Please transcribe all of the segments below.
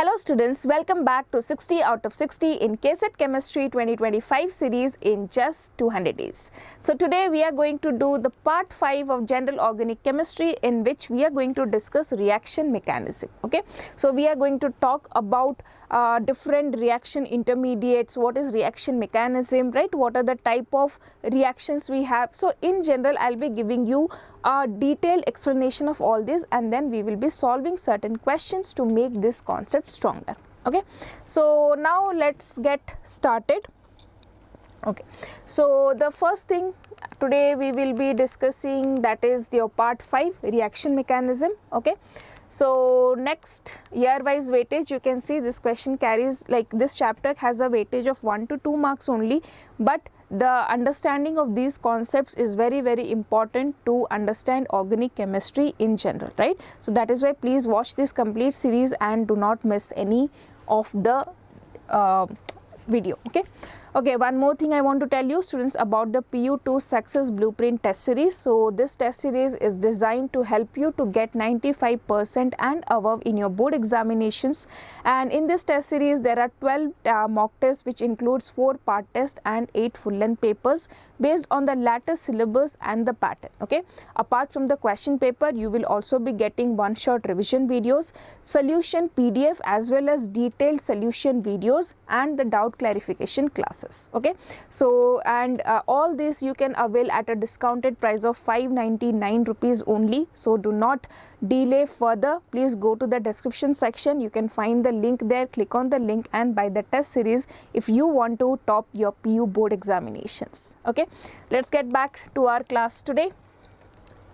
Hello students, welcome back to 60 out of 60 in KCET Chemistry 2025 series in just 200 days. So today we are going to do the part 5 of General Organic Chemistry, in which we are going to discuss reaction mechanism. Okay, so we are going to talk about different reaction intermediates, what is reaction mechanism, right? What are the type of reactions we have. So in general, I'll be giving you a detailed explanation of all this, and then we will be solving certain questions to make this concept stronger. Okay, so now let's get started. Okay, so the first thing today we will be discussing, that is your part 5, reaction mechanism. Okay, so next year wise weightage, you can see this question carries, like this chapter has a weightage of 1 to 2 marks only, but the understanding of these concepts is very important to understand organic chemistry in general, right? So that is why please watch this complete series and do not miss any of the video. Okay, one more thing I want to tell you students about the PU2 Success Blueprint test series. So this test series is designed to help you to get 95% and above in your board examinations, and in this test series there are 12 mock tests, which includes 4 part tests and 8 full length papers based on the latest syllabus and the pattern. Okay, apart from the question paper, you will also be getting one shot revision videos, solution PDF, as well as detailed solution videos and the doubt clarification classes. Okay, so and all this you can avail at a discounted price of 599 rupees only. So do not delay further, please go to the description section, you can find the link there, click on the link and buy the test series if you want to top your PU board examinations. Okay, let's get back to our class today.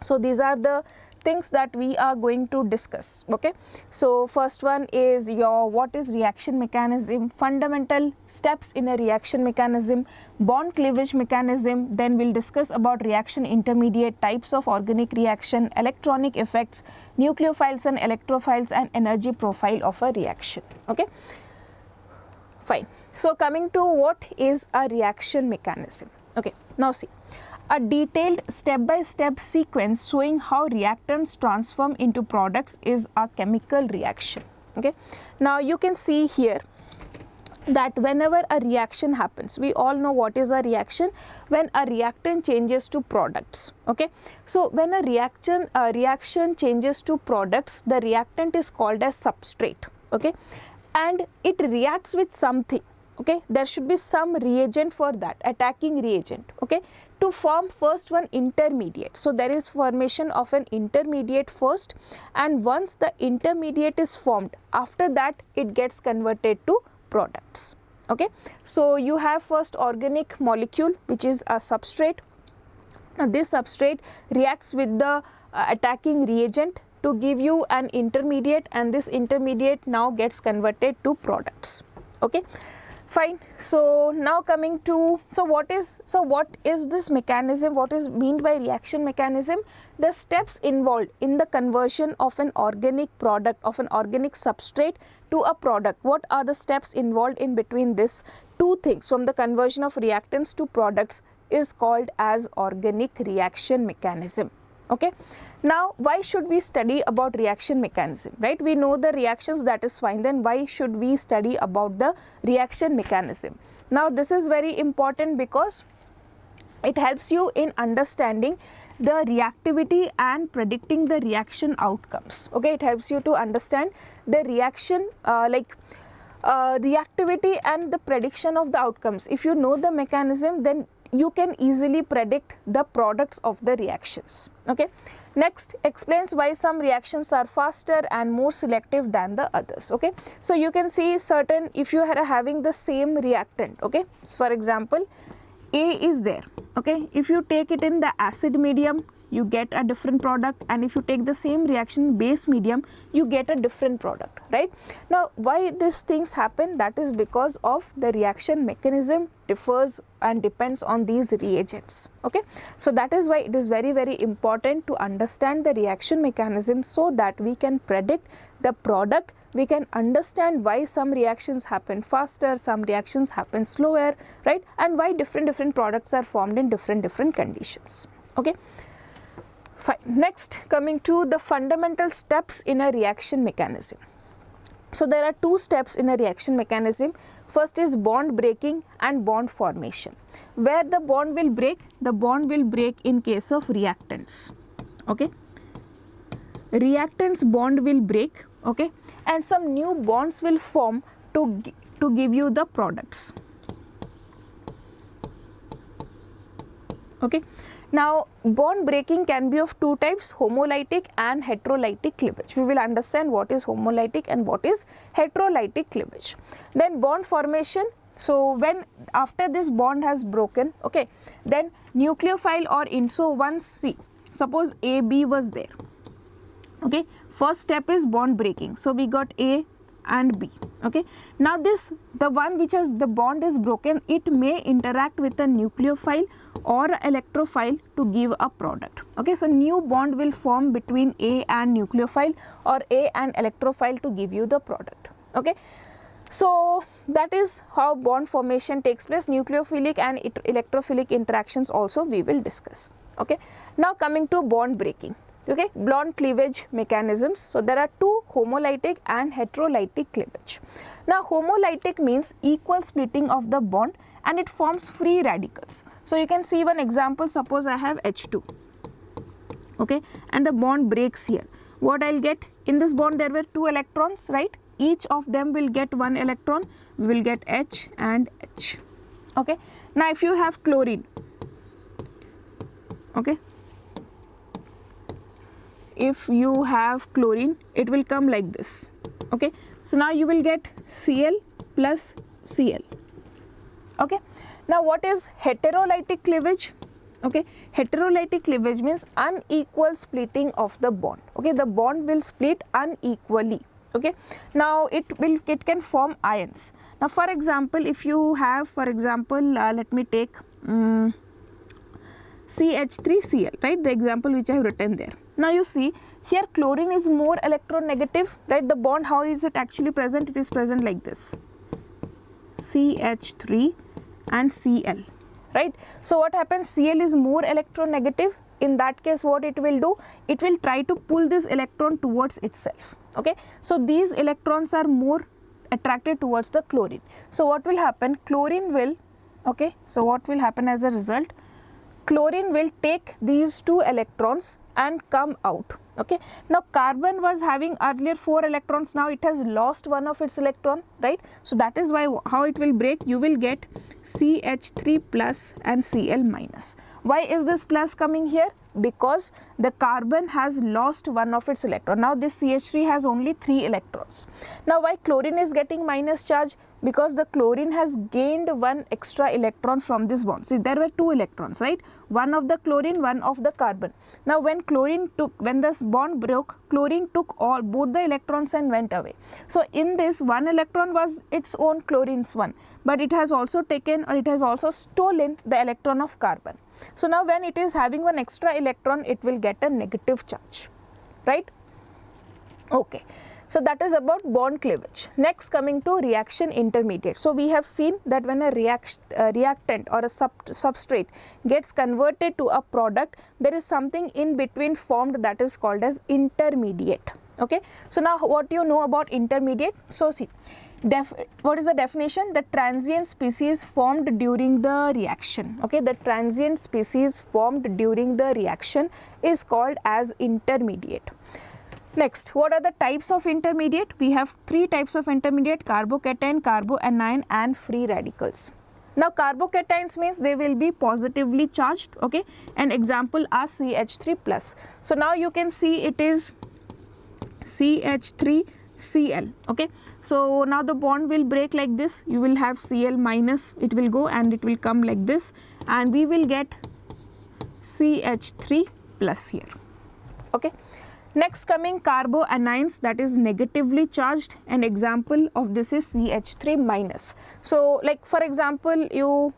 So these are the things that we are going to discuss. Okay, so first one is your what is reaction mechanism, fundamental steps in a reaction mechanism, bond cleavage mechanism, then we'll discuss about reaction intermediate, types of organic reaction, electronic effects, nucleophiles and electrophiles, and energy profile of a reaction. Okay, fine. So coming to what is a reaction mechanism. Okay, now see, a detailed step-by-step sequence showing how reactants transform into products is a chemical reaction. Okay, now you can see here that whenever a reaction happens, we all know what is a reaction, when a reactant changes to products. Okay, so when a reaction changes to products, the reactant is called as substrate. Okay, and it reacts with something. Okay, there should be some reagent for that, attacking reagent. Okay, to form first one intermediate. So there is formation of an intermediate first, and once the intermediate is formed, after that it gets converted to products. Okay, so you have first organic molecule, which is a substrate. Now this substrate reacts with the attacking reagent to give you an intermediate, and this intermediate now gets converted to products. Okay, fine. So now coming to, so what is this mechanism, what is meant by reaction mechanism? The steps involved in the conversion of an organic product, of an organic substrate to a product. What are the steps involved in between this two things, from the conversion of reactants to products, is called as organic reaction mechanism. Okay, now why should we study about reaction mechanism, right? We know the reactions, that is fine, then why should we study about the reaction mechanism? Now this is very important because it helps you in understanding the reactivity and predicting the reaction outcomes. Okay, it helps you to understand the reaction reactivity and the prediction of the outcomes. If you know the mechanism, then you can easily predict the products of the reactions. Okay, next explains why some reactions are faster and more selective than the others. Okay, so you can see certain, if you are having the same reactant, okay, so for example A is there. Okay, if you take it in the acid medium, you get a different product, and if you take the same reaction base medium, you get a different product, right? Now why these things happen? That is because of the reaction mechanism differs and depends on these reagents. Okay, so that is why it is very important to understand the reaction mechanism, so that we can predict the product, we can understand why some reactions happen faster, some reactions happen slower, right? And why different products are formed in different conditions. Okay, fine. Next, coming to the fundamental steps in a reaction mechanism. So there are two steps in a reaction mechanism. First is bond breaking and bond formation. Where the bond will break? The bond will break in case of reactants. Okay, reactants bond will break, okay, and some new bonds will form to give you the products. Okay, now bond breaking can be of two types, homolytic and heterolytic cleavage. We will understand what is homolytic and what is heterolytic cleavage. Then bond formation. So when after this bond has broken, okay, then nucleophile or so once, see, suppose AB was there, okay, first step is bond breaking, so we got A and B, okay. Now this, the one which has the bond is broken, it may interact with a nucleophile or electrophile to give a product, okay. So new bond will form between A and nucleophile or A and electrophile to give you the product, okay. So that is how bond formation takes place. Nucleophilic and electrophilic interactions also we will discuss, okay. Now coming to bond breaking, okay, bond cleavage mechanisms. So there are two, homolytic and heterolytic cleavage. Now homolytic means equal splitting of the bond and it forms free radicals. So you can see one example, suppose I have H2, okay, and the bond breaks here. What I'll get in this bond, there were two electrons, right? Each of them will get one electron, we will get H and H, okay. Now if you have chlorine, okay, if you have chlorine, it will come like this, okay. So now you will get Cl plus Cl, okay. Now what is heterolytic cleavage? Okay, heterolytic cleavage means unequal splitting of the bond, okay. The bond will split unequally, okay. Now it can form ions. Now for example, if you have, for example, let me take CH3Cl, right, the example which I have written there. Now you see here chlorine is more electronegative, right? The bond, how is it actually present? It is present like this, CH3 and Cl, right? So what happens? Cl is more electronegative. In that case, what it will do? It will try to pull this electron towards itself, okay. So these electrons are more attracted towards the chlorine. So what will happen? Chlorine will, okay, so what will happen as a result? Chlorine will take these two electrons and come out, okay. Now carbon was having earlier 4 electrons, now it has lost one of its electron, right? So that is why how it will break, you will get CH3 plus and Cl minus. Why is this plus coming here? Because the carbon has lost one of its electron. Now this CH3 has only 3 electrons. Now why chlorine is getting minus charge? Because the chlorine has gained one extra electron from this bond. See, there were 2 electrons, right? One of the chlorine, one of the carbon. Now when this bond broke, chlorine took both the electrons and went away. So in this, one electron was its own chlorine's one, but it has also taken, or it has also stolen the electron of carbon. So now when it is having one extra electron, it will get a negative charge, right? Okay. So that is about bond cleavage. Next, coming to reaction intermediate. So we have seen that when a reactant or a substrate gets converted to a product, there is something in between formed that is called as intermediate, okay. So now what you know about intermediate? So see, what is the definition? The transient species formed during the reaction, okay. The transient species formed during the reaction is called as intermediate. Next, what are the types of intermediate? We have 3 types of intermediate: carbocation, carboanion and free radicals. Now carbocations means they will be positively charged, okay, and example are CH3 plus. So now you can see it is CH3Cl, okay. So now the bond will break like this, you will have Cl minus, it will go and it will come like this, and we will get CH3 plus here, okay. Next, coming carboanions, that is negatively charged, and example of this is CH3 minus. So like for example, you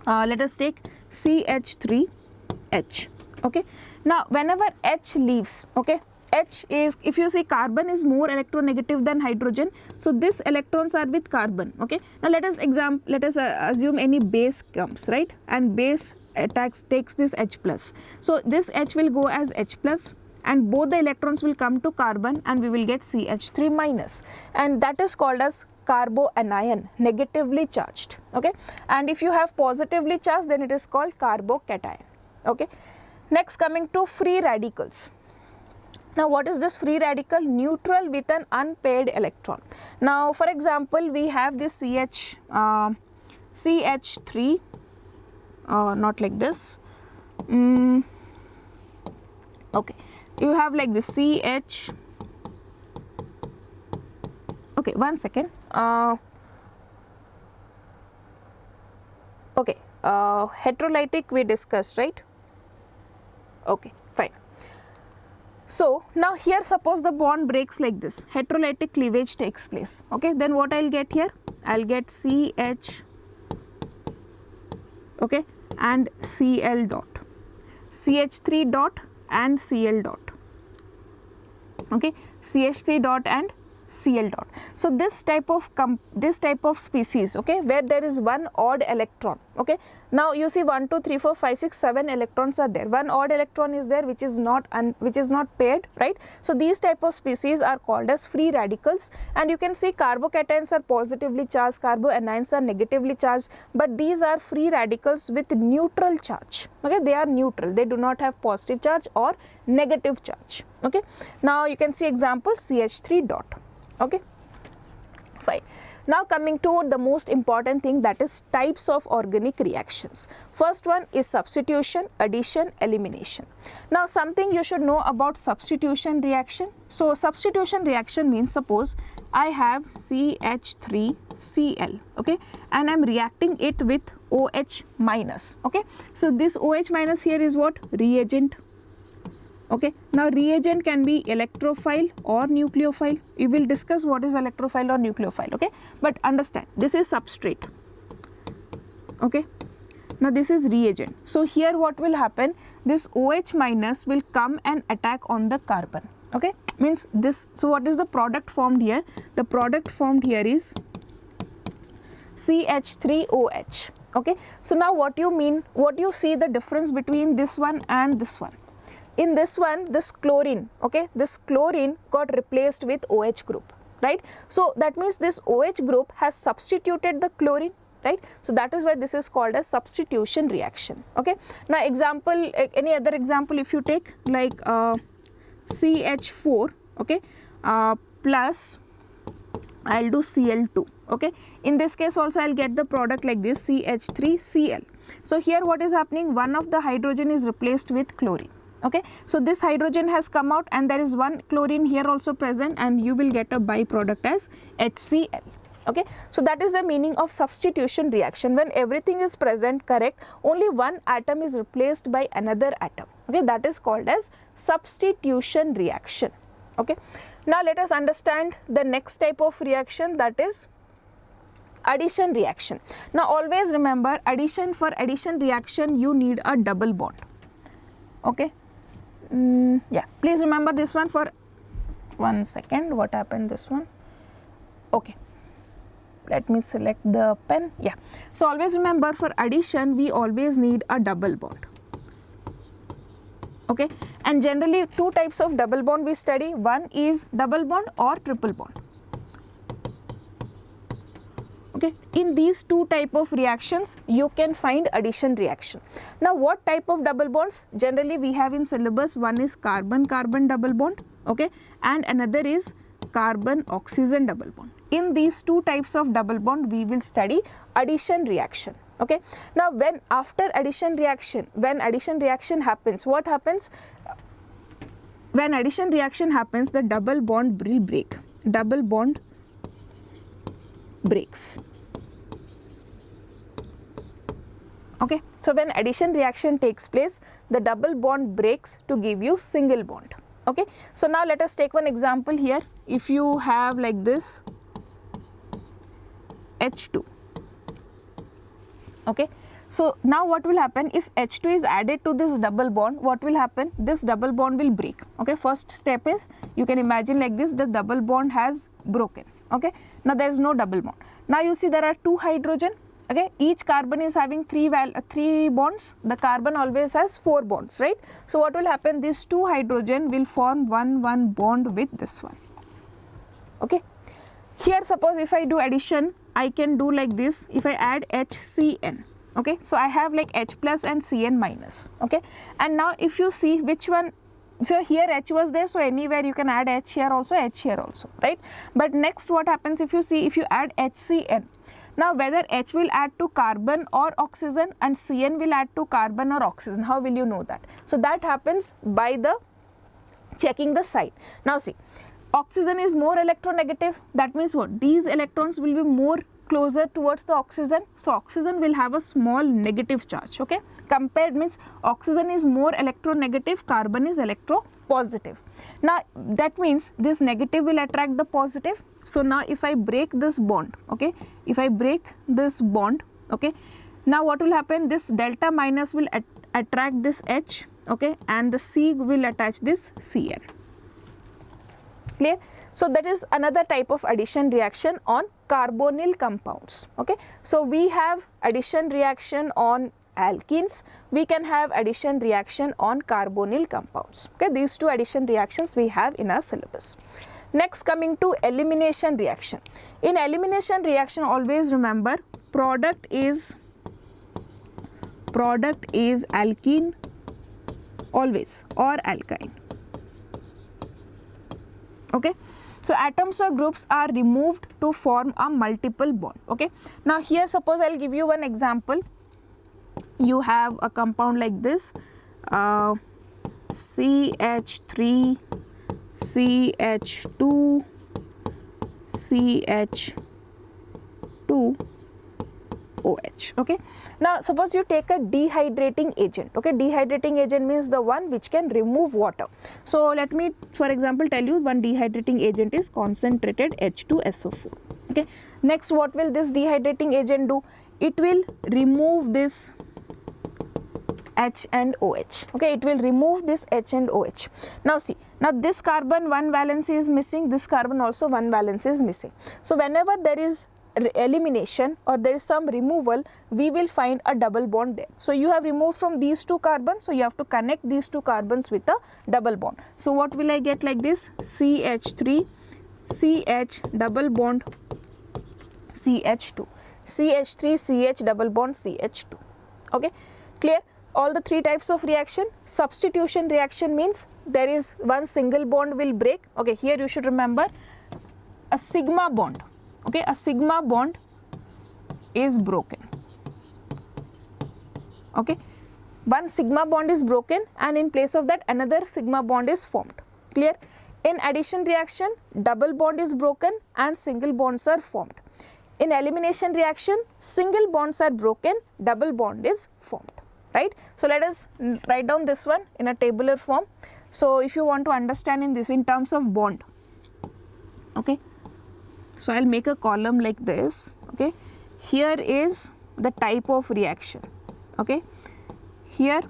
let us take CH3H, okay. Now whenever H leaves, okay, H is, if you see carbon is more electronegative than hydrogen, so these electrons are with carbon, okay. Now let us assume any base comes, right, and base takes this H plus. So this H will go as H plus, and both the electrons will come to carbon and we will get CH3 minus, and that is called as carboanion, negatively charged. Okay, and if you have positively charged, then it is called carbocation. Okay, next coming to free radicals. Now what is this free radical? Neutral with an unpaired electron. Now for example, we have this CH3, not like this. Okay, you have like this CH. Okay, one second. Okay, heterolytic we discussed, right? Okay, fine. So now here suppose the bond breaks like this, heterolytic cleavage takes place. Okay, then what I'll get here? I'll get CH, okay, and Cl dot, CH3 dot and Cl dot. Okay, CH3 dot and Cl dot. So this type of species, okay, where there is one odd electron. Okay, now you see 1 2 3 4 5 6 7 electrons are there. One odd electron is there which is not paired, right? So these type of species are called as free radicals, and you can see carbocations are positively charged, carboanions are negatively charged, but these are free radicals with neutral charge. Okay, they are neutral, they do not have positive charge or negative charge. Okay, now you can see example CH3 dot. Okay, fine. Now coming to the most important thing, that is types of organic reactions. First one is substitution, addition, elimination. Now something you should know about substitution reaction. So substitution reaction means, suppose I have CH3Cl, okay, and I am reacting it with OH minus. Okay, so this OH minus here is what? Reagent. Okay, now reagent can be electrophile or nucleophile. We will discuss what is electrophile or nucleophile. Okay, but understand, this is substrate. Okay, now this is reagent. So here what will happen, this OH minus will come and attack on the carbon. Okay, means this, so what is the product formed here? The product formed here is CH3OH. Okay, so now what you mean, what you see the difference between this one and this one? In this one, this chlorine, okay, this chlorine got replaced with OH group, right? So that means this OH group has substituted the chlorine, right? So that is why this is called as substitution reaction. Okay, now example, any other example if you take, like CH4, okay, plus I'll do Cl2. Okay, in this case also I'll get the product like this, CH3Cl. So here what is happening, one of the hydrogen is replaced with chlorine. Okay, so this hydrogen has come out and there is one chlorine here also present, and you will get a byproduct as HCl. Okay, so that is the meaning of substitution reaction. When everything is present, correct, only one atom is replaced by another atom. Okay, that is called as substitution reaction. Okay, now let us understand the next type of reaction, that is addition reaction. Now always remember, for addition reaction you need a double bond. Okay, yeah, please remember this one for 1 second. What happened this one? Okay, let me select the pen. Yeah, so always remember, for addition we always need a double bond. Okay, and generally two types of double bond we study. One is double bond or triple bond. Okay, in these two type of reactions you can find addition reaction. Now what type of double bonds generally we have in syllabus? One is carbon-carbon double bond, okay, and another is carbon-oxygen double bond. In these two types of double bond we will study addition reaction. Okay, now when after addition reaction, when addition reaction happens, what happens? When addition reaction happens, the double bond will break. Double bond breaks. Okay, so when addition reaction takes place, the double bond breaks to give you single bond. Okay, so now let us take one example here. If you have like this H2, okay, so now what will happen if H2 is added to this double bond? What will happen? This double bond will break. Okay, first step is, you can imagine like this, the double bond has broken. Okay, now there is no double bond. Now you see there are two hydrogen, Okay, each carbon is having three bonds. The carbon always has 4 bonds, right? So what will happen? These 2 hydrogen will form one bond with this one. Okay, here suppose if I do addition, I can do like this. If I add HCN, okay, so I have like H plus and Cn minus. Okay, and now if you see which one, so here H was there, so anywhere you can add H here also, right? But next what happens, if you see, if you add HCN, now whether H will add to carbon or oxygen and Cn will add to carbon or oxygen, how will you know that? So that happens by the checking the side. Now see, oxygen is more electronegative, that means what? These electrons will be more closer towards the oxygen, so oxygen will have a small negative charge. Okay, compared means oxygen is more electronegative, carbon is electropositive. Now that means this negative will attract the positive. So now if I break this bond, okay, if I break this bond, okay, now what will happen? This delta minus will attract this H, okay, and the C will attach this Cn. Clear? So that is another type of addition reaction on carbonyl compounds. Okay, so we have addition reaction on alkenes, we can have addition reaction on carbonyl compounds. Okay, these 2 addition reactions we have in our syllabus. Next, coming to elimination reaction. In elimination reaction, always remember product is alkene always or alkyne. Okay, so atoms or groups are removed to form a multiple bond. Okay, now here suppose I'll give you one example. You have a compound like this, CH3 CH2 CH2 OH. Okay, now suppose you take a dehydrating agent. Okay, dehydrating agent means the one which can remove water. So let me for example tell you one dehydrating agent is concentrated H2SO4. Okay, next what will this dehydrating agent do? It will remove this H and OH. Okay, it will remove this H and OH. Now see, now this carbon one valence is missing, this carbon also one valence is missing. So whenever there is elimination or there is some removal, we will find a double bond there. So you have removed from these 2 carbons, so you have to connect these 2 carbons with a double bond. So what will I get like this? CH3 CH double bond CH2, CH3 CH double bond CH2. Okay, clear? All the 3 types of reaction. Substitution reaction means there is one single bond will break. Okay, here you should remember a sigma bond. Okay, a sigma bond is broken. Okay, one sigma bond is broken and in place of that another sigma bond is formed. Clear? In addition reaction, double bond is broken and single bonds are formed. In elimination reaction, single bonds are broken, double bond is formed. Right? So let us write down this one in a tabular form. So if you want to understand in this in terms of bond, okay, so I'll make a column like this. Okay, here is the type of reaction. Okay, here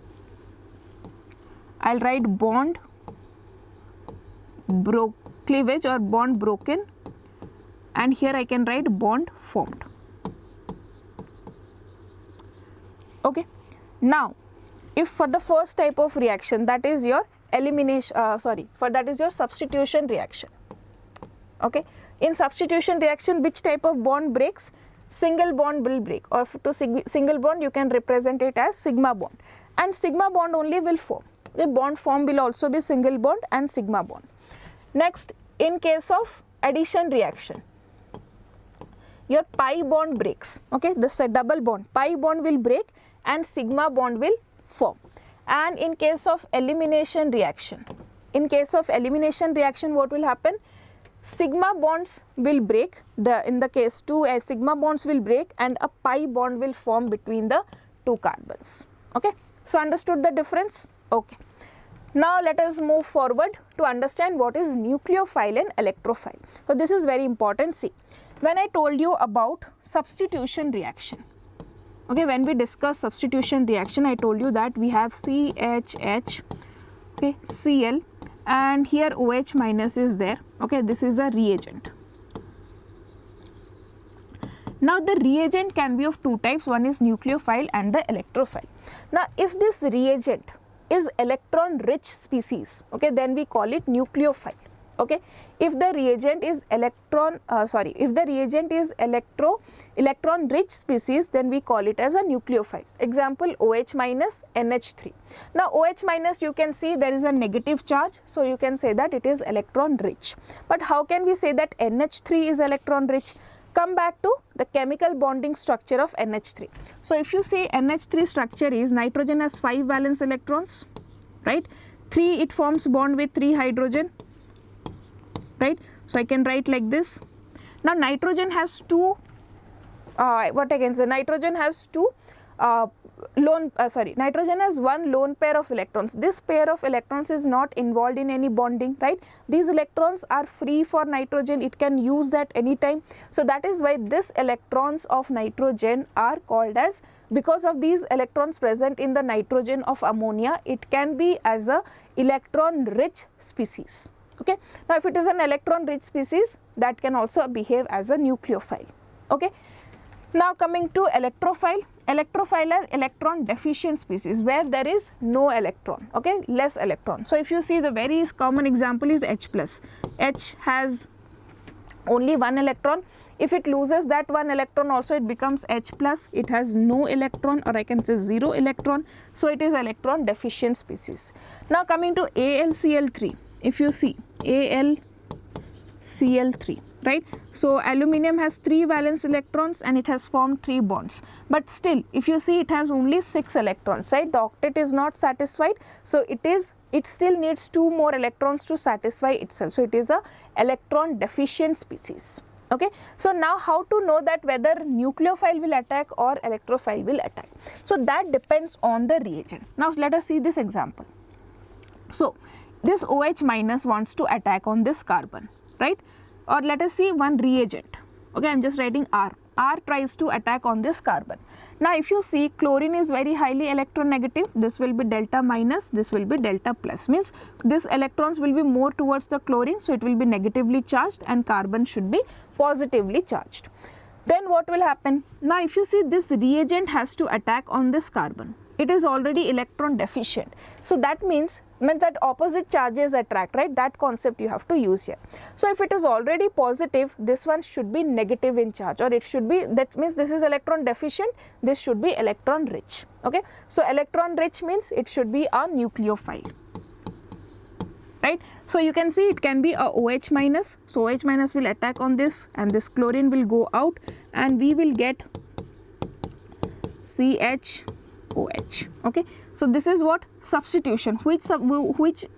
I'll write bond cleavage or bond broken, and here I can write bond formed. Okay, now if for the first type of reaction, that is your elimination, that is your substitution reaction. Okay, in substitution reaction, which type of bond breaks? Single bond will break, or to single bond you can represent it as sigma bond, and sigma bond only will form. The bond form will also be single bond and sigma bond. Next, in case of addition reaction, your pi bond breaks. Okay, this is a double bond, pi bond will break and sigma bond will form. And in case of elimination reaction, what will happen? Sigma bonds will break, in the case 2 sigma bonds will break and a pi bond will form between the 2 carbons. Okay, so understood the difference? Okay, now let us move forward to understand what is nucleophile and electrophile. So this is very important. See, when I told you about substitution reaction, okay, when we discuss substitution reaction, I told you that we have CHH, okay, Cl, and here OH minus is there. Okay, this is a reagent. Now the reagent can be of two types, one is nucleophile and the electrophile. Now if this reagent is electron rich species, okay, then we call it nucleophile. Okay, if the reagent is electron rich species, then we call it as a nucleophile. Example, OH minus NH3. Now OH minus, you can see there is a negative charge, so you can say that it is electron rich. But how can we say that NH3 is electron rich? Come back to the chemical bonding structure of NH3. So if you see NH3 structure is nitrogen has 5 valence electrons, right? 3 it forms bond with 3 hydrogen, right? So I can write like this. Now nitrogen has two nitrogen has one lone pair of electrons. This pair of electrons is not involved in any bonding, right? These electrons are free for nitrogen, it can use that anytime. So that is why this electrons of nitrogen are called as, because of these electrons present in the nitrogen of ammonia, it can be as a electron rich species. Okay. Now if it is an electron rich species, that can also behave as a nucleophile. Okay. Now coming to electrophile. Electrophile are electron deficient species where there is no electron, okay, less electron. So if you see, the very common example is H plus. H has only one electron. If it loses that one electron also, it becomes H plus. It has no electron, or I can say 0 electron. So it is electron deficient species. Now coming to AlCl3. If you see AlCl3, right? So aluminum has 3 valence electrons and it has formed 3 bonds. But still, if you see, it has only 6 electrons, right? The octet is not satisfied. So it still needs 2 more electrons to satisfy itself. So it is a electron deficient species. Okay. So now how to know that whether nucleophile will attack or electrophile will attack? So that depends on the reagent. Now let us see this example. So this OH minus wants to attack on this carbon, right? Or let us see one reagent. Okay, I am just writing R. R tries to attack on this carbon. Now if you see, chlorine is very highly electronegative. This will be delta minus, this will be delta plus. Means this electrons will be more towards the chlorine, so it will be negatively charged, and carbon should be positively charged. Then what will happen? Now if you see, this reagent has to attack on this carbon. It is already electron deficient. So that means that opposite charges attract, right? That concept you have to use here. So if it is already positive, this one should be negative in charge, or it should be, that means this is electron deficient, this should be electron rich. Okay. So electron rich means it should be a nucleophile, right? So you can see it can be a OH minus. So OH minus will attack on this, and this chlorine will go out, and we will get CH OH. Okay, so this is what substitution, which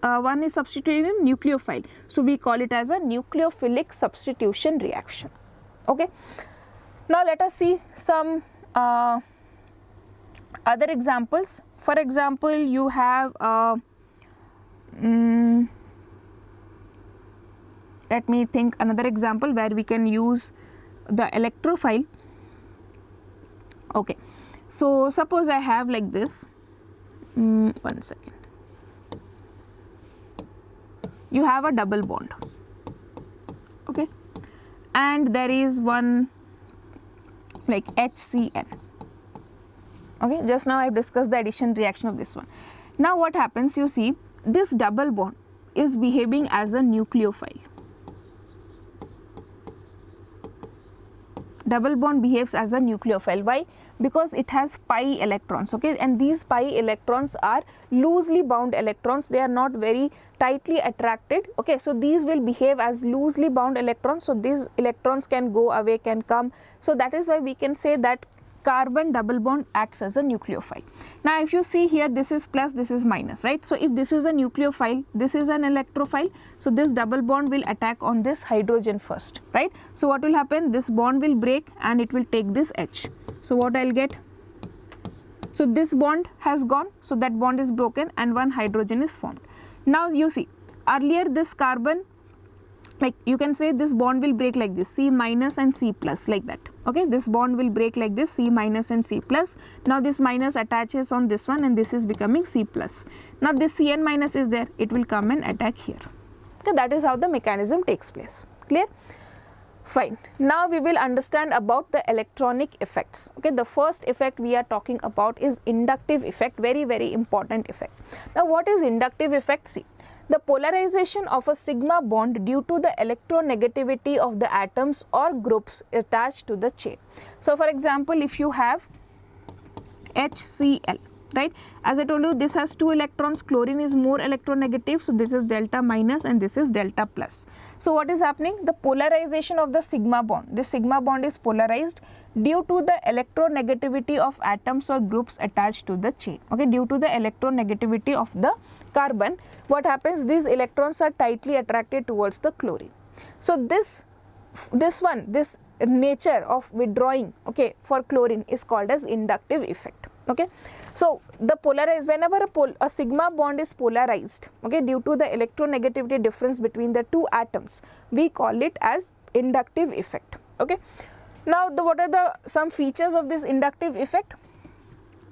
one is substituted in nucleophile. So we call it as a nucleophilic substitution reaction. Okay, now let us see some other examples. For example, you have let me think another example where we can use the electrophile. Okay. So suppose I have like this, one second, you have a double bond, okay, and there is one like HCN, okay. Just now I have discussed the addition reaction of this one. Now what happens, you see, this double bond is behaving as a nucleophile. Double bond behaves as a nucleophile. Why? Because it has pi electrons, okay, and these pi electrons are loosely bound electrons. They are not very tightly attracted, okay. So these will behave as loosely bound electrons. So these electrons can go away, can come. So that is why we can say that carbon double bond acts as a nucleophile. Now if you see here, this is plus, this is minus, right? So if this is a nucleophile, this is an electrophile, so this double bond will attack on this hydrogen first, right? So what will happen, this bond will break and it will take this H. So what I'll get, so this bond has gone, so that bond is broken and one hydrogen is formed. Now you see, earlier this carbon, like you can say this bond will break like this, C minus and C plus, like that, okay. This bond will break like this, C minus and C plus. Now this minus attaches on this one and this is becoming C plus. Now this Cn minus is there, it will come and attack here, okay. That is how the mechanism takes place. Clear? Fine. Now we will understand about the electronic effects. Okay, the first effect we are talking about is inductive effect, very important effect. Now what is inductive effect? See, the polarization of a sigma bond due to the electronegativity of the atoms or groups attached to the chain. So for example, if you have HCl, right, as I told you, this has 2 electrons, chlorine is more electronegative, so this is delta minus and this is delta plus. So what is happening? The polarization of the sigma bond, this sigma bond is polarized due to the electronegativity of atoms or groups attached to the chain. Okay, due to the electronegativity of the carbon, what happens? These electrons are tightly attracted towards the chlorine. So this nature of withdrawing, okay, for chlorine is called as inductive effect. Okay, so the whenever a sigma bond is polarized, okay, due to the electronegativity difference between the 2 atoms, we call it as inductive effect. Okay, now what are some features of this inductive effect?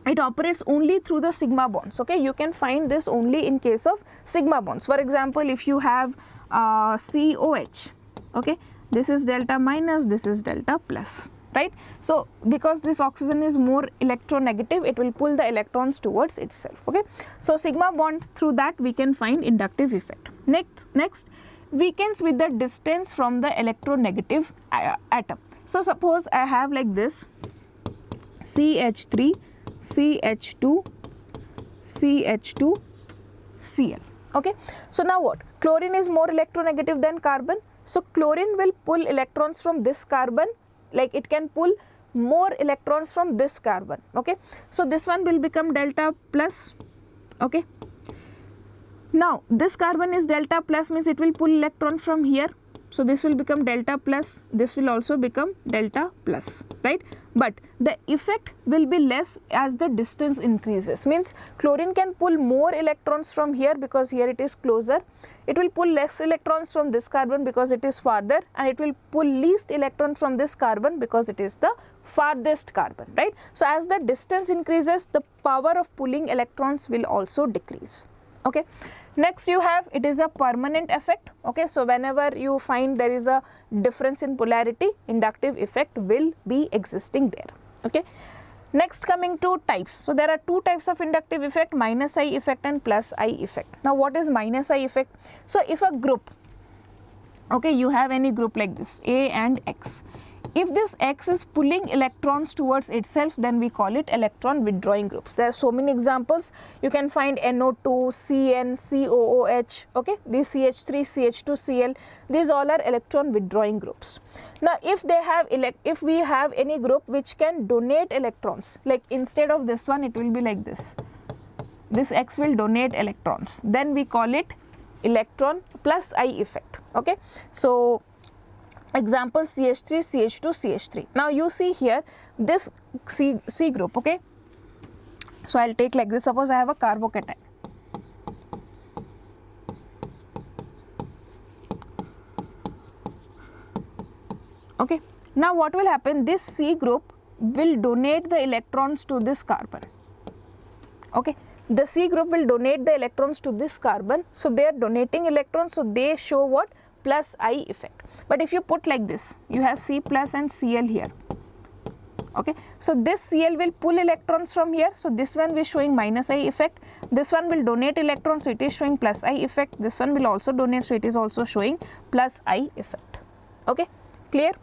It operates only through the sigma bonds. Okay, you can find this only in case of sigma bonds. For example, if you have COH, okay, this is delta minus, this is delta plus, right? So because this oxygen is more electronegative, it will pull the electrons towards itself. Okay, so sigma bond, through that we can find inductive effect. Next weakens with the distance from the electronegative atom. So suppose I have like this CH3 CH2 CH2 Cl. Okay, so now what? Chlorine is more electronegative than carbon, so chlorine will pull electrons from this carbon, like it can pull more electrons from this carbon. Okay, so this one will become delta plus. Okay, now this carbon is delta plus, means it will pull electron from here, so this will become delta plus, this will also become delta plus, right? But the effect will be less as the distance increases, means chlorine can pull more electrons from here because here it is closer, it will pull less electrons from this carbon because it is farther, and it will pull least electron from this carbon because it is the farthest carbon, right? So as the distance increases, the power of pulling electrons will also decrease. Okay, next you have, it is a permanent effect. Okay, so whenever you find there is a difference in polarity, inductive effect will be existing there. Okay, next coming to types. So there are 2 types of inductive effect, minus I effect and plus I effect. Now what is minus I effect? So if a group, okay, you have any group like this A and X, if this X is pulling electrons towards itself, then we call it electron withdrawing groups. There are so many examples. You can find NO2, CN, COOH, okay, these CH3, CH2, Cl, these all are electron withdrawing groups. Now if we have any group which can donate electrons, like instead of this one it will be like this X will donate electrons, then we call it electron plus I effect. Okay, so example CH3, CH2, CH3. Now you see here this C group, okay. So I'll take like this, suppose I have a carbocation. Okay, now what will happen? This C group will donate the electrons to this carbon. Okay, the C group will donate the electrons to this carbon, so they are donating electrons, so they show what? Plus I effect. But if you put like this, you have C plus and Cl here. Okay, so this Cl will pull electrons from here, so this one is showing minus I effect. This one will donate electrons, so it is showing plus I effect. This one will also donate, so it is also showing plus I effect. Okay, clear?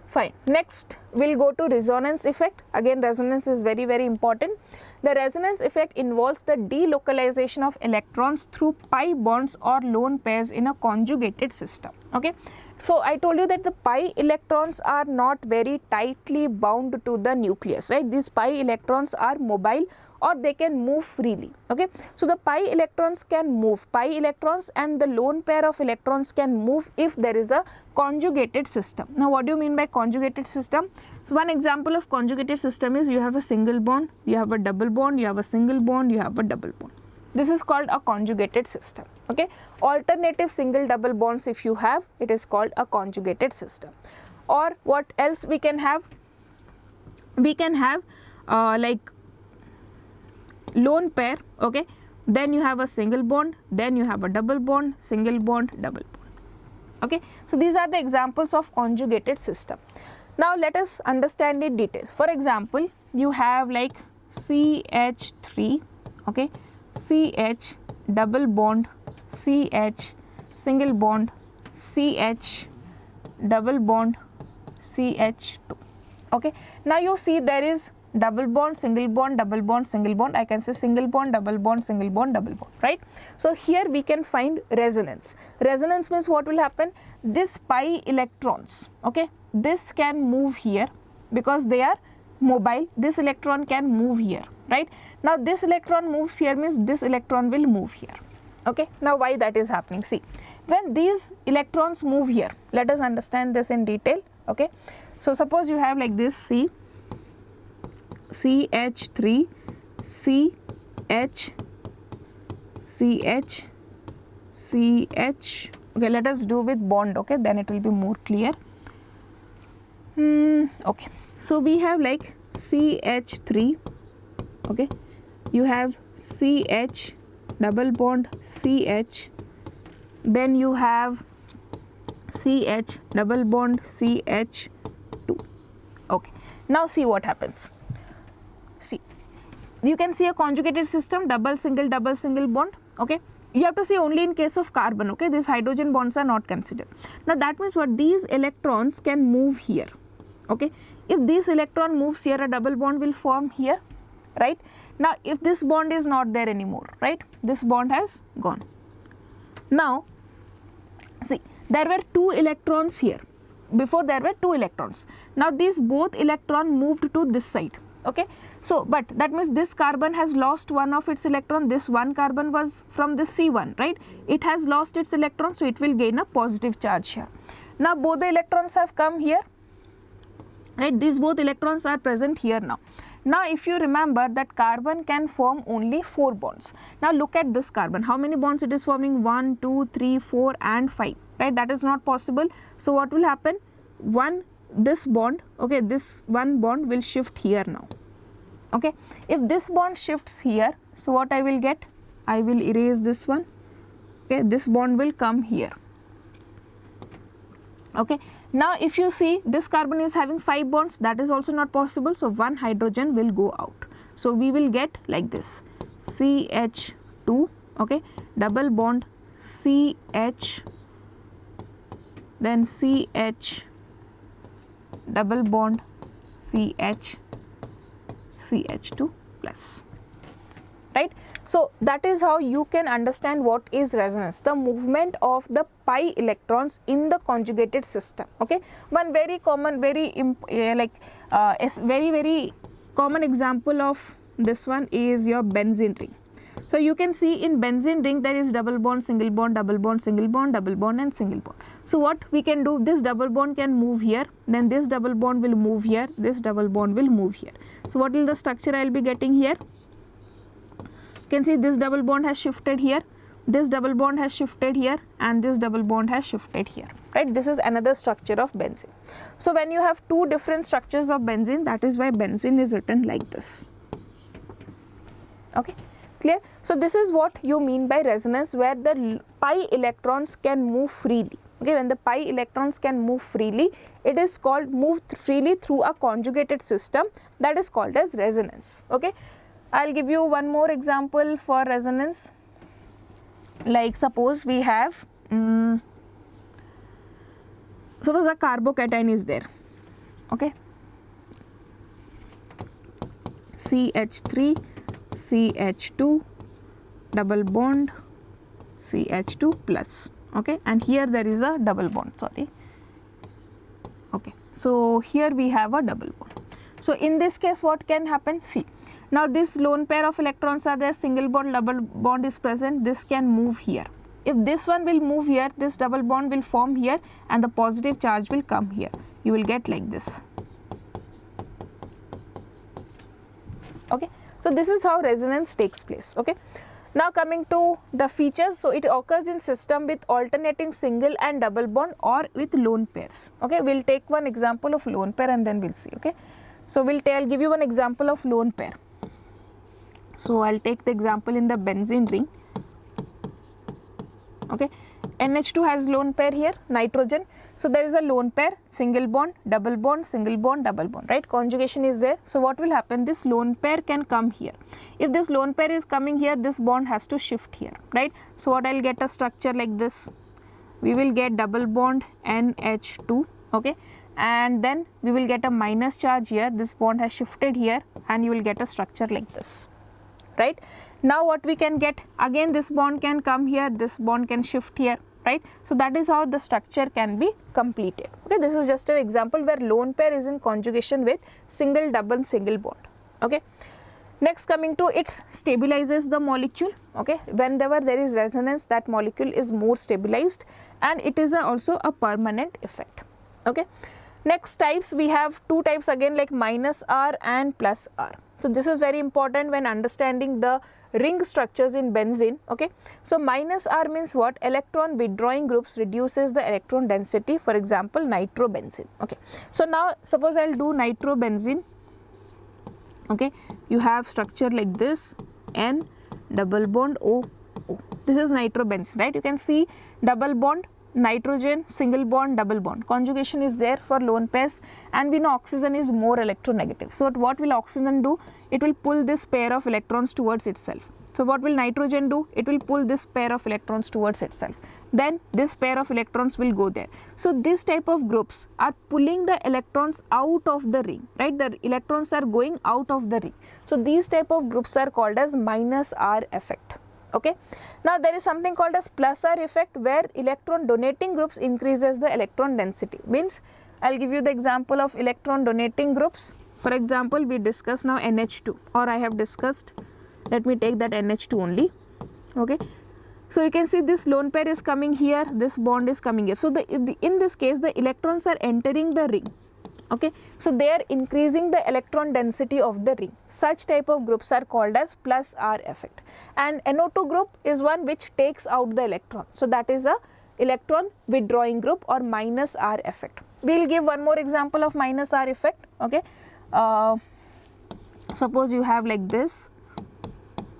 Fine. Next we'll go to resonance effect. Again, resonance is very important. The resonance effect involves the delocalization of electrons through pi bonds or lone pairs in a conjugated system. Okay, so I told you that the pi electrons are not very tightly bound to the nucleus, right? These pi electrons are mobile or they can move freely. Okay, so the pi electrons can move, pi electrons and the lone pair of electrons can move if there is a conjugated system. Now what do you mean by conjugated system? So one example of conjugated system is you have a single bond, you have a double bond, you have a single bond, you have a double bond. This is called a conjugated system. Okay, alternative single double bonds if you have, it is called a conjugated system. Or what else we can have? We can have like lone pair, okay, then you have a single bond, then you have a double bond, single bond, double bond. Okay, so these are the examples of conjugated system. Now let us understand in detail. For example, you have like CH3, okay, CH double bond, CH single bond, CH double bond, CH2. Okay, now you see there is double bond, single bond, double bond, single bond. I can say single bond, double bond, single bond, double bond, right? So here we can find resonance. Resonance means what will happen? This pi electrons, okay, this can move here because they are mobile. This electron can move here, right? Now this electron moves here means this electron will move here. Okay, now why that is happening? See, when these electrons move here, let us understand this in detail. Okay, so suppose you have like this CH3, CH, CH, CH. Okay, let us do with bond, okay, then it will be more clear. Okay, so we have like CH3, okay, you have CH double bond, CH, then you have CH double bond, CH2. Okay, now see what happens. See, you can see a conjugated system, double single bond. Okay, you have to see only in case of carbon. Okay, these hydrogen bonds are not considered. Now that means what? These electrons can move here. Okay, if this electron moves here, a double bond will form here, right? Now if this bond is not there anymore, right, this bond has gone. Now see, there were 2 electrons here. Before there were 2 electrons. Now these both electron moved to this side. Okay, so but that means this carbon has lost one of its electron. This one carbon was from this C1, right? It has lost its electron, so it will gain a positive charge here. Now both the electrons have come here, right? These both electrons are present here now. Now if you remember that carbon can form only 4 bonds. Now look at this carbon, how many bonds it is forming? 1, 2, 3, 4 and 5, right? That is not possible. So what will happen? This bond, okay, this one bond will shift here now. Okay, if this bond shifts here, so what I will get? I will erase this one. Okay, this bond will come here. Okay, now if you see this carbon is having 5 bonds, that is also not possible, so one hydrogen will go out. So we will get like this, CH2, okay, double bond, CH, then CH double bond, CH, CH2 plus, right? So that is how you can understand what is resonance, the movement of the pi electrons in the conjugated system. Okay, one very common, very common example of this one is your benzene ring. So you can see in benzene ring there is double bond, single bond, double bond, single bond, double bond and single bond. So what we can do, this double bond can move here, then this double bond will move here, this double bond will move here. So what will the structure I will be getting here? You can see this double bond has shifted here, this double bond has shifted here and this double bond has shifted here, right? This is another structure of benzene. So when you have 2 different structures of benzene, that is why benzene is written like this. Okay, clear? So this is what you mean by resonance, where the pi electrons can move freely. Okay, when the pi electrons can move freely, it is called moved freely through a conjugated system, that is called as resonance. Okay, I'll give you one more example for resonance. Like suppose we have, suppose a carbocation is there, okay, CH3, CH2, double bond, CH2 plus, okay, and here there is a double bond, sorry, okay, so here we have a double bond. So in this case what can happen? See, now this lone pair of electrons are there, single bond, double bond is present, this can move here. If this one will move here, this double bond will form here and the positive charge will come here. You will get like this. Okay, so this is how resonance takes place. Okay, now coming to the features, so it occurs in system with alternating single and double bond or with lone pairs. Okay, we'll take one example of lone pair and then we'll see. Okay, so I'll give you one example of lone pair. So I'll take the example in the benzene ring. Okay, NH2 has lone pair here, nitrogen. So there is a lone pair, single bond, double bond, single bond, double bond, right? Conjugation is there. So what will happen? This lone pair can come here. If this lone pair is coming here, this bond has to shift here, right? So what I'll get a structure like this. We will get double bond NH2, okay? And then we will get a minus charge here. This bond has shifted here and you will get a structure like this, right? Now what we can get, again this bond can come here, this bond can shift here, right? So that is how the structure can be completed. Okay, this is just an example where lone pair is in conjugation with single, double, single bond. Okay, next coming to it stabilizes the molecule. Okay, whenever there is resonance, that molecule is more stabilized and it is also a permanent effect. Okay, next types we have two types again, like minus R and plus R. So this is very important when understanding the ring structures in benzene. Okay, so minus R means what? Electron withdrawing groups reduces the electron density, for example nitrobenzene. Okay, so now suppose I'll do nitrobenzene. Okay, you have structure like this, N double bond O O. This is nitrobenzene, right? You can see double bond nitrogen, single bond, double bond. Conjugation is there for lone pairs, and we know oxygen is more electronegative. So what will oxygen do? It will pull this pair of electrons towards itself. So what will nitrogen do? It will pull this pair of electrons towards itself. Then this pair of electrons will go there. So this type of groups are pulling the electrons out of the ring, right? The electrons are going out of the ring. So these type of groups are called as minus R effect. Okay, now there is something called as plus R effect, where electron donating groups increases the electron density. Means I'll give you the example of electron donating groups. For example, we discuss now NH2, or I have discussed, let me take that NH2 only. Okay, so you can see this lone pair is coming here, this bond is coming here. So in this case the electrons are entering the ring. Okay, so they are increasing the electron density of the ring. Such type of groups are called as plus R effect. And NO2 group is one which takes out the electron. So that is a electron withdrawing group, or minus R effect. We will give one more example of minus R effect. Okay, suppose you have like this.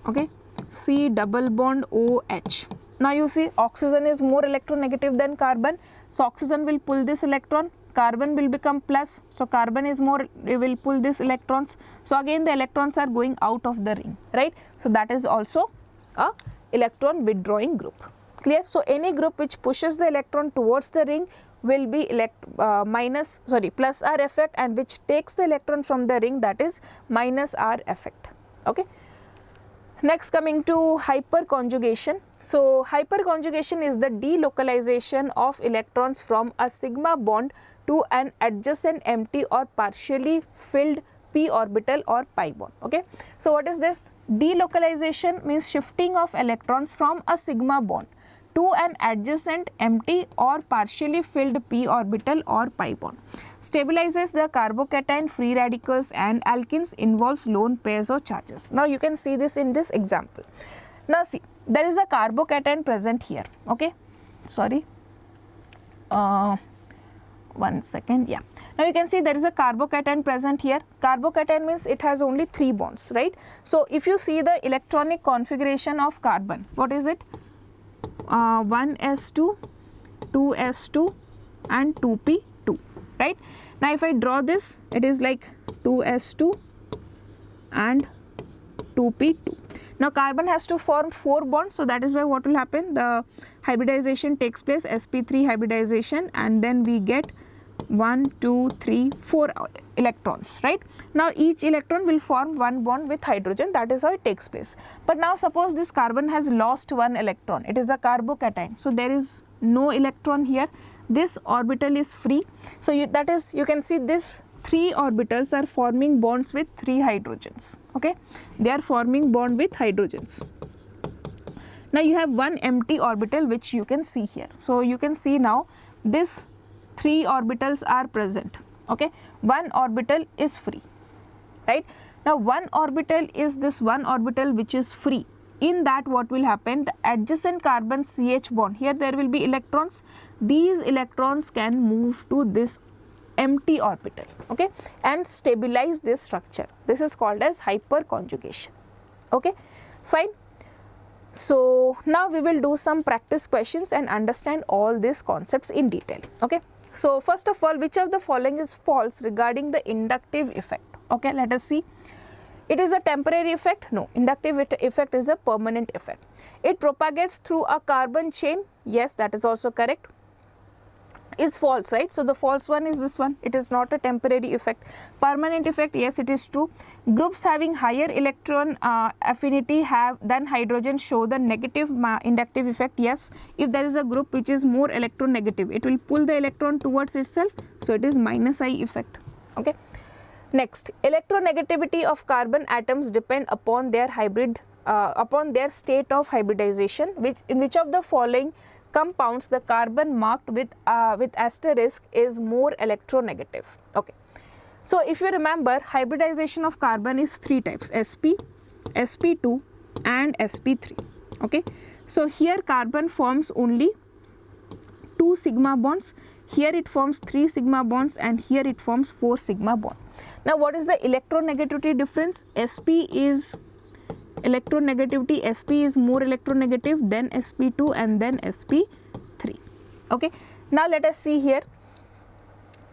Okay, C double bond OH. Now you see oxygen is more electronegative than carbon. So oxygen will pull this electron. Carbon will become plus, so carbon is more, it will pull these electrons. So again the electrons are going out of the ring, right? So that is also a electron withdrawing group. Clear? So any group which pushes the electron towards the ring will be plus R effect, and which takes the electron from the ring, that is minus R effect. Okay. Next coming to hyperconjugation. So hyperconjugation is the delocalization of electrons from a sigma bond to an adjacent empty or partially filled p orbital or pi bond. Okay, so what is this? Delocalization means shifting of electrons from a sigma bond to an adjacent empty or partially filled p orbital or pi bond. Stabilizes the carbocation, free radicals and alkenes, involves lone pairs or charges. Now you can see this in this example. Now see, there is a carbocation present here. Okay, sorry, one second. Yeah, now you can see there is a carbocation present here. Carbocation means it has only 3 bonds, right? So if you see the electronic configuration of carbon, what is it? 1s2, 2s2 and 2p2, right? Now if I draw this, it is like 2s2 and 2p2. Now carbon has to form 4 bonds, so that is why what will happen, the hybridization takes place, sp3 hybridization, and then we get 1, 2, 3, 4 electrons, right? Now each electron will form 1 bond with hydrogen. That is how it takes place. But now suppose this carbon has lost 1 electron, it is a carbocation, so there is no electron here. This orbital is free, so you can see this 3 orbitals are forming bonds with 3 hydrogens. Okay, they are forming bond with hydrogens. Now you have 1 empty orbital which you can see here. So you can see now this 3 orbitals are present. Okay, 1 orbital is free, right? Now 1 orbital is this 1 orbital which is free. In that what will happen, the adjacent carbon CH bond, here there will be electrons. These electrons can move to this empty orbital, okay, and stabilize this structure. This is called as hyperconjugation. Okay, fine. So now we will do some practice questions and understand all these concepts in detail. Okay. So first of all, which of the following is false regarding the inductive effect? Okay, let us see. It is a temporary effect? No. Inductive effect is a permanent effect. It propagates through a carbon chain? Yes, that is also correct. Is false, right? So the false one is this one. It is not a temporary effect. Permanent effect, yes, it is true. Groups having higher electron affinity than hydrogen show the negative inductive effect. Yes, if there is a group which is more electronegative, it will pull the electron towards itself, so it is -I effect. Okay. Next, electronegativity of carbon atoms depend upon their state of hybridization. In which of the following compounds the carbon marked with asterisk is more electronegative? Okay. So if you remember, hybridization of carbon is 3 types: sp, sp2 and sp3. Okay. So here carbon forms only 2 sigma bonds, here it forms 3 sigma bonds, and here it forms 4 sigma bond. Now what is the electronegativity difference? sp is electronegativity, sp is more electronegative, then sp2 and then sp3. Okay. Now let us see here.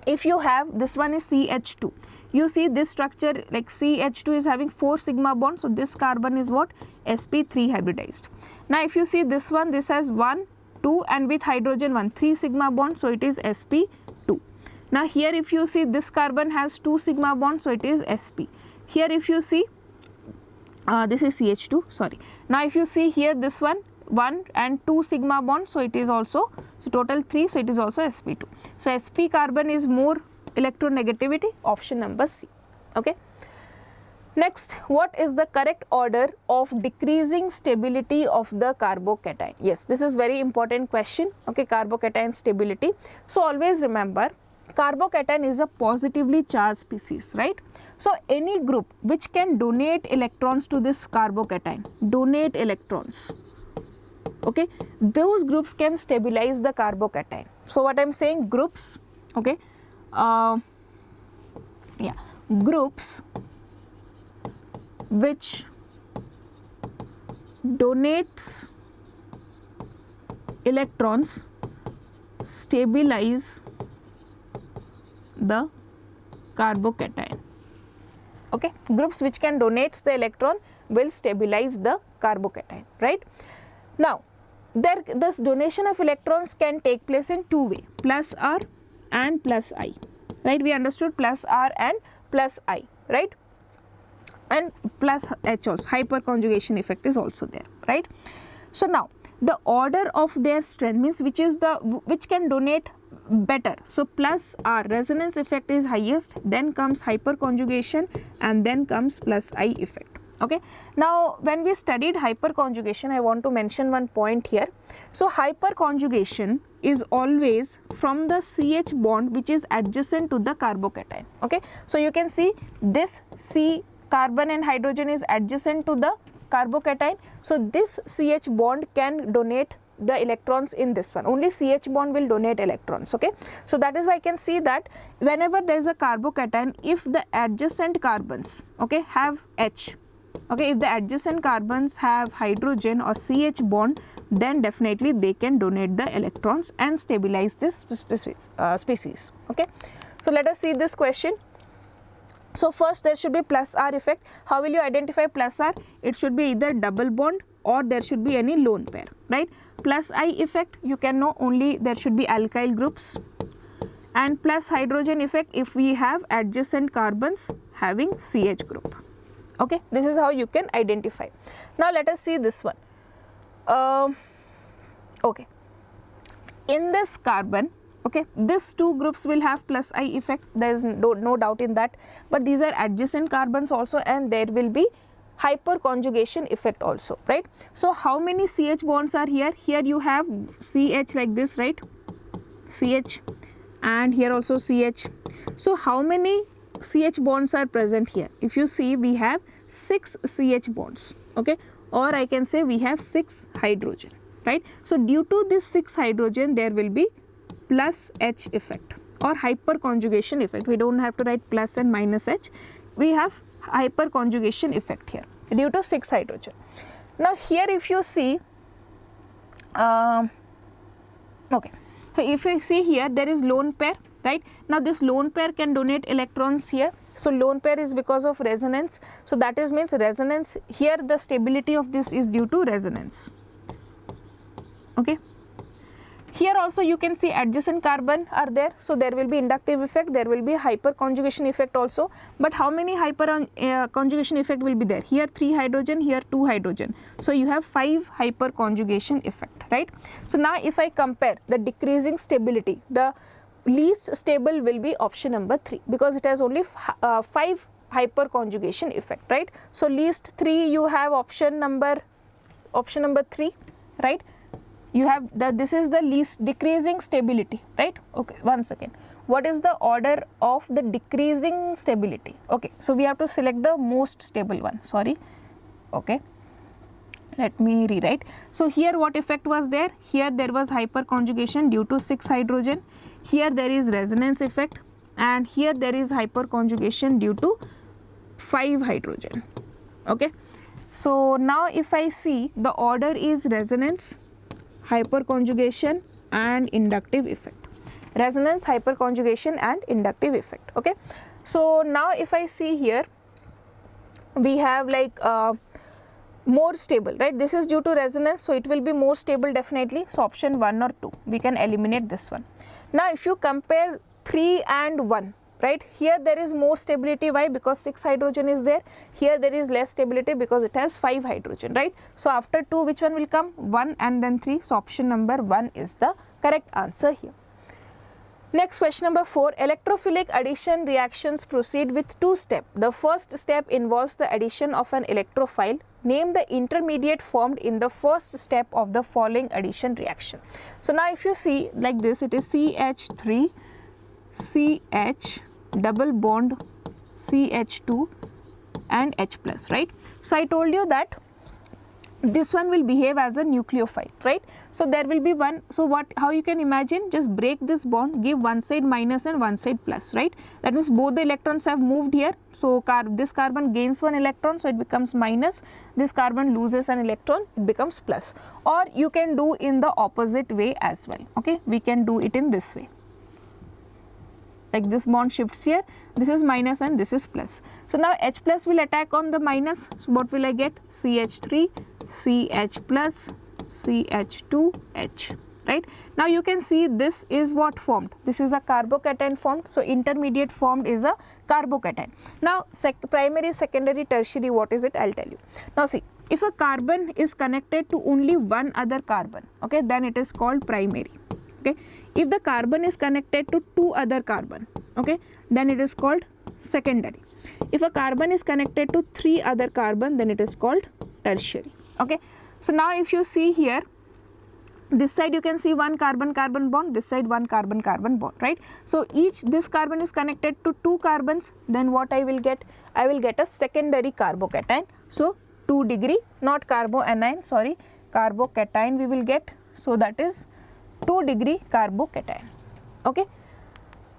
If you have, this one is CH2, you see this structure like CH2 is having 4 sigma bonds, so this carbon is what? sp3 hybridized. Now if you see this one, this has 1, 2 and with hydrogen 1, 3 sigma bonds, so it is sp2. Now here if you see this carbon has 2 sigma bonds, so it is sp. Here if you see this is CH2, sorry. Now if you see here this one 1 and 2 sigma bonds, so it is also, so total 3, so it is also sp2. So sp carbon is more electronegativity, option number C. Okay. Next, what is the correct order of decreasing stability of the carbocation? Yes, this is very important question. Okay, carbocation stability. So always remember, carbocation is a positively charged species, right? So any group which can donate electrons to this carbocation, donate electrons, okay, those groups can stabilize the carbocation. So what I am saying, groups, okay, groups which donates electrons stabilize the carbocation. Okay, groups which can donate the electron will stabilize the carbocation, right? Now, this donation of electrons can take place in 2 ways, plus R and plus I, right? We understood plus R and plus I, right? And plus H also, hyperconjugation effect is also there, right? So now, the order of their strength means which can donate better. So plus R, resonance effect is highest, then comes hyperconjugation, and then comes plus I effect. Okay. Now when we studied hyperconjugation, I want to mention one point here. So hyperconjugation is always from the CH bond which is adjacent to the carbocation. Okay. So you can see this C carbon and hydrogen is adjacent to the carbocation. So this CH bond can donate the electrons in this one. Only CH bond will donate electrons. Okay. So that is why I can see that whenever there is a carbocation, if the adjacent carbons, okay, have H, okay, if the adjacent carbons have hydrogen or CH bond, then definitely they can donate the electrons and stabilize this species. Okay. So let us see this question. So first there should be plus R effect. How will you identify plus R? It should be either double bond or there should be any lone pair, right? Plus I effect, you can know only there should be alkyl groups, and plus hydrogen effect if we have adjacent carbons having CH group. Okay, this is how you can identify. Now let us see this one. Okay, in this carbon, okay, these two groups will have plus I effect, there is no doubt in that, but these are adjacent carbons also, and there will be hyperconjugation effect also, right? So how many CH bonds are here? Here you have CH like this, right? CH, and here also CH. So how many CH bonds are present here? If you see, we have 6 CH bonds, okay, or I can say we have 6 hydrogen, right? So due to this 6 hydrogen, there will be plus H effect or hyperconjugation effect. We don't have to write plus and minus H. We have hyperconjugation effect here due to 6 hydrogen. Now here if you see, okay, so if you see here there is lone pair, right? Now this lone pair can donate electrons here. So lone pair is because of resonance. So that is means resonance. Here the stability of this is due to resonance. Okay. Here also you can see adjacent carbon are there. So there will be inductive effect. There will be hyperconjugation effect also. But how many hyperconjugation effect will be there? Here 3 hydrogen, here 2 hydrogen. So you have 5 hyperconjugation effect, right? So now if I compare the decreasing stability, the least stable will be option number 3 because it has only 5 hyperconjugation effect, right? So least 3 you have option number 3, right? You have this is the least decreasing stability, right? Okay, one second. What is the order of the decreasing stability? Okay, so we have to select the most stable one, sorry. Okay, let me rewrite. So here what effect was there? Here there was hyperconjugation due to 6 hydrogen. Here there is resonance effect, and here there is hyperconjugation due to 5 hydrogen. Okay, so now if I see, the order is resonance, hyperconjugation and inductive effect. Resonance, hyperconjugation and inductive effect. Okay, so now if I see here, we have like more stable, right? This is due to resonance, so it will be more stable definitely. So option 1 or 2, we can eliminate this one. Now if you compare 3 and 1, right, here there is more stability. Why? Because 6 hydrogen is there. Here there is less stability because it has 5 hydrogen, right? So after 2, which one will come? 1 and then 3. So option number 1 is the correct answer here. Next, question number 4. Electrophilic addition reactions proceed with 2 steps. The first step involves the addition of an electrophile. Name the intermediate formed in the first step of the following addition reaction. So now if you see like this, it is CH3, CH, double bond CH2 and H plus, right? So I told you that this one will behave as a nucleophile, right? So there will be one, so how you can imagine, just break this bond, give one side minus and one side plus, right? That means both the electrons have moved here. So this carbon gains 1 electron, so it becomes minus. This carbon loses an electron, it becomes plus. Or you can do in the opposite way as well. Okay, we can do it in this way. Like this bond shifts here, this is minus and this is plus. So now H plus will attack on the minus. So what will I get? CH3, CH plus, CH2H, right? Now you can see this is what formed. This is a carbocation formed. So intermediate formed is a carbocation. Now primary, secondary, tertiary, what is it? I'll tell you. Now see, if a carbon is connected to only one other carbon, okay, then it is called primary. Okay, if the carbon is connected to 2 other carbon, okay, then it is called secondary. If a carbon is connected to 3 other carbon, then it is called tertiary. Okay, so now if you see here, this side you can see 1 carbon-carbon bond, this side 1 carbon-carbon bond, right? So this carbon is connected to 2 carbons, then what I will get? I will get a secondary carbocation. So 2 degree, not carboanion, sorry, carbocation we will get. So that is 2 degree carbocation. Okay.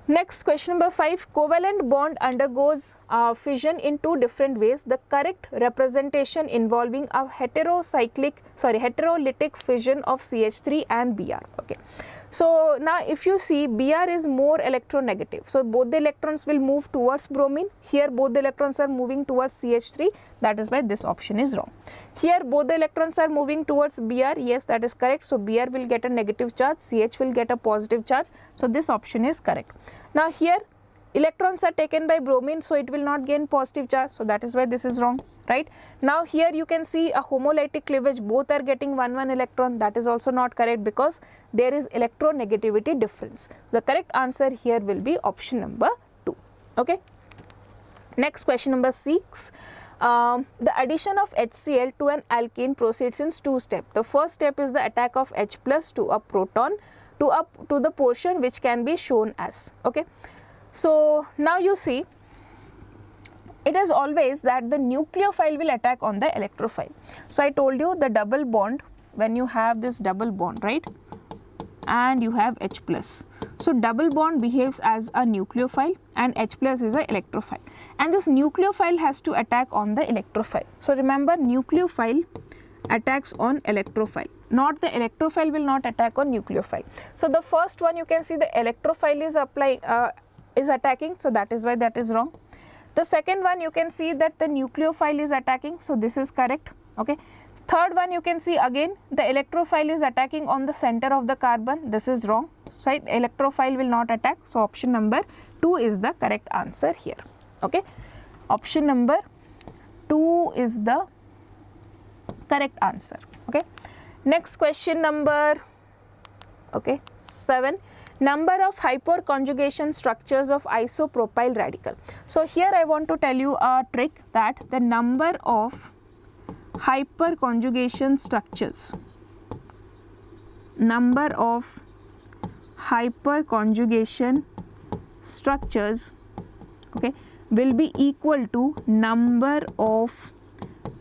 Next, question number 5. Covalent bond undergoes fission in 2 different ways. The correct representation involving a heterolytic fission of CH3 and Br. Okay. So now if you see, Br is more electronegative. So both the electrons will move towards bromine. Here both the electrons are moving towards CH3. That is why this option is wrong. Here both the electrons are moving towards Br. Yes, that is correct. So Br will get a negative charge. CH will get a positive charge. So this option is correct. Now here electrons are taken by bromine, so it will not gain positive charge. So that is why this is wrong, right? Now here you can see a homolytic cleavage, both are getting 1 electron. That is also not correct because there is electronegativity difference. The correct answer here will be option number 2. Okay. Next, question number 6. The addition of HCl to an alkene proceeds in 2 steps. The first step is the attack of H plus to a proton to the portion which can be shown as. Okay. So now you see, it is always that the nucleophile will attack on the electrophile. So I told you the double bond, when you have this double bond, right, and you have H plus. So double bond behaves as a nucleophile and H plus is a electrophile, and this nucleophile has to attack on the electrophile. So remember, nucleophile attacks on electrophile. Not the electrophile will not attack on nucleophile. So the first one you can see the electrophile is attacking, so that is why that is wrong. The second one you can see that the nucleophile is attacking, so this is correct. Okay. Third one you can see again the electrophile is attacking on the center of the carbon, this is wrong. So electrophile will not attack, so option number 2 is the correct answer here. Okay. Option number 2 is the correct answer. Okay. Next question number 7. Number of hyperconjugation structures of isopropyl radical. So here I want to tell you a trick that the number of hyperconjugation structures, okay, will be equal to number of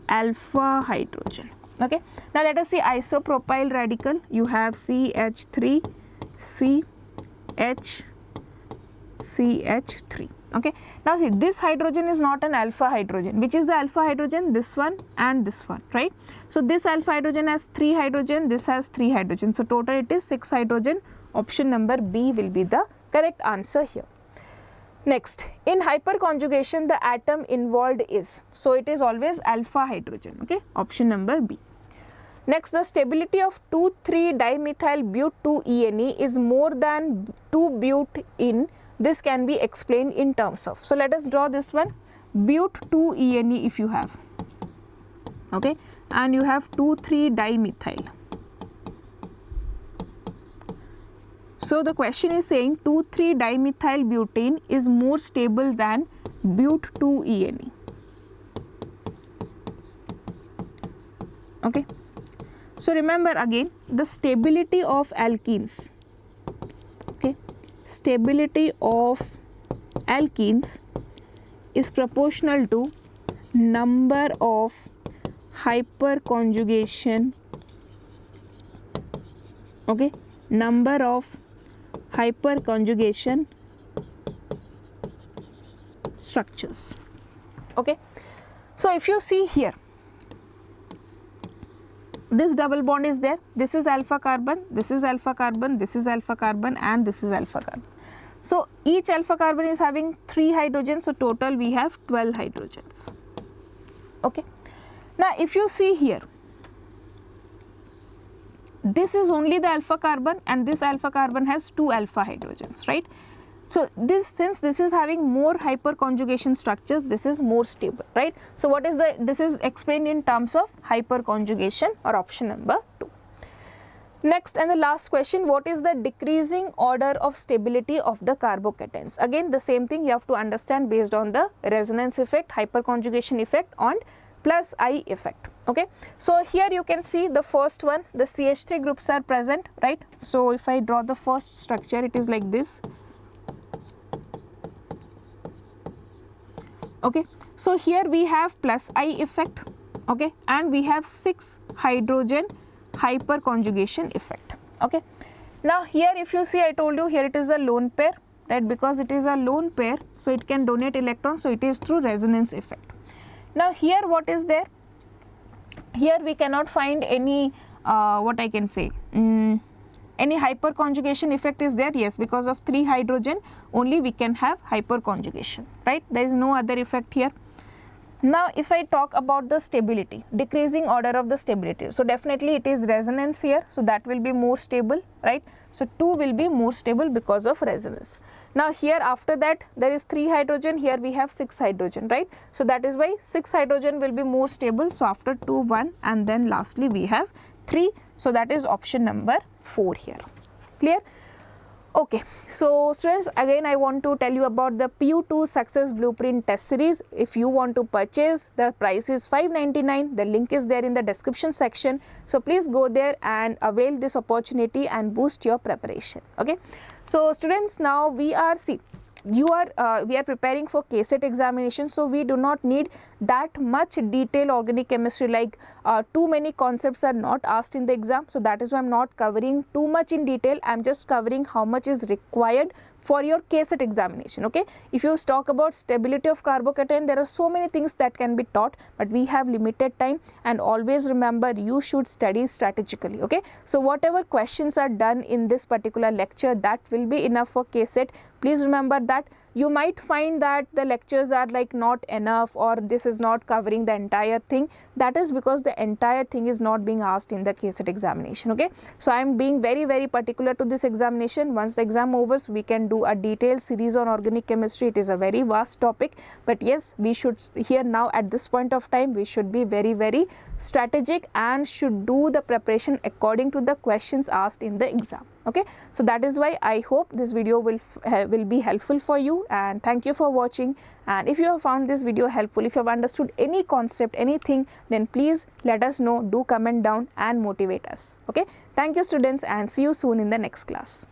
alpha hydrogen. Okay. Now let us see isopropyl radical. You have CH3, CH3. Okay. Now see, this hydrogen is not an alpha hydrogen. Which is the alpha hydrogen? This one and this one, right? So this alpha hydrogen has 3 hydrogen, this has 3 hydrogen. So total it is 6 hydrogen. Option number B will be the correct answer here. Next, in hyperconjugation the atom involved is, so it is always alpha hydrogen. Okay. Option number B. Next, the stability of 2,3-dimethyl-but-2-ene is more than 2-but-in. This can be explained in terms of. So let us draw this one. But-2-ene if you have. Okay. And you have 2,3-dimethyl. So the question is saying 2,3-dimethyl-butane is more stable than but-2-ene. Okay. So remember again the stability of alkenes. Okay. Stability of alkenes is proportional to number of hyperconjugation. Okay. Number of hyperconjugation structures. Okay. So if you see here, this double bond is there, this is alpha carbon, this is alpha carbon, this is alpha carbon, and this is alpha carbon. So each alpha carbon is having 3 hydrogens, so total we have 12 hydrogens. Okay. Now if you see here, this is only the alpha carbon and this alpha carbon has 2 alpha hydrogens, right? So this, since this is having more hyperconjugation structures, this is more stable, right? So what is this is explained in terms of hyperconjugation, or option number 2. Next and the last question, what is the decreasing order of stability of the carbocations? Again the same thing you have to understand based on the resonance effect, hyperconjugation effect, and plus I effect. Okay. So here you can see the first one, the CH3 groups are present, right? So if I draw the first structure, it is like this. Okay. So here we have plus I effect, okay, and we have 6 hydrogen hyperconjugation effect. Okay. Now here if you see, I told you here it is a lone pair, right? Because it is a lone pair, so it can donate electrons, so it is through resonance effect. Now here what is there? Here we cannot find any what I can say, any hyperconjugation effect is there? Yes, because of 3 hydrogen only we can have hyperconjugation, right? There is no other effect here. Now if I talk about the stability, decreasing order of the stability, so definitely it is resonance here, so that will be more stable, right? So 2 will be more stable because of resonance. Now here after that there is 3 hydrogen, here we have 6 hydrogen, right? So that is why 6 hydrogen will be more stable. So after 2, 1, and then lastly we have 3. So that is option number 4 here. Clear? Okay, so students, again I want to tell you about the PU2 Success Blueprint Test Series. If you want to purchase, the price is $599. The link is there in the description section. So please go there and avail this opportunity and boost your preparation. Okay, so students, now we are we are preparing for KCET examination, so we do not need that much detailed organic chemistry, like too many concepts are not asked in the exam. So that is why I am not covering too much in detail. I am just covering how much is required for your KCET examination. Okay, if you talk about stability of carbocation, there are so many things that can be taught, but we have limited time, and always remember you should study strategically. Okay, so whatever questions are done in this particular lecture, that will be enough for KCET. Please remember that. You might find that the lectures are like not enough, or this is not covering the entire thing. That is because the entire thing is not being asked in the KCET examination. Okay, so I am being very particular to this examination. Once the exam overs, we can do a detailed series on organic chemistry. It is a very vast topic, but yes, we should here now at this point of time, we should be very strategic and should do the preparation according to the questions asked in the exam. Okay, so that is why I hope this video will be helpful for you, and thank you for watching. And if you have found this video helpful, if you have understood any concept, anything, then please let us know, do comment down and motivate us. Okay, thank you students, and see you soon in the next class.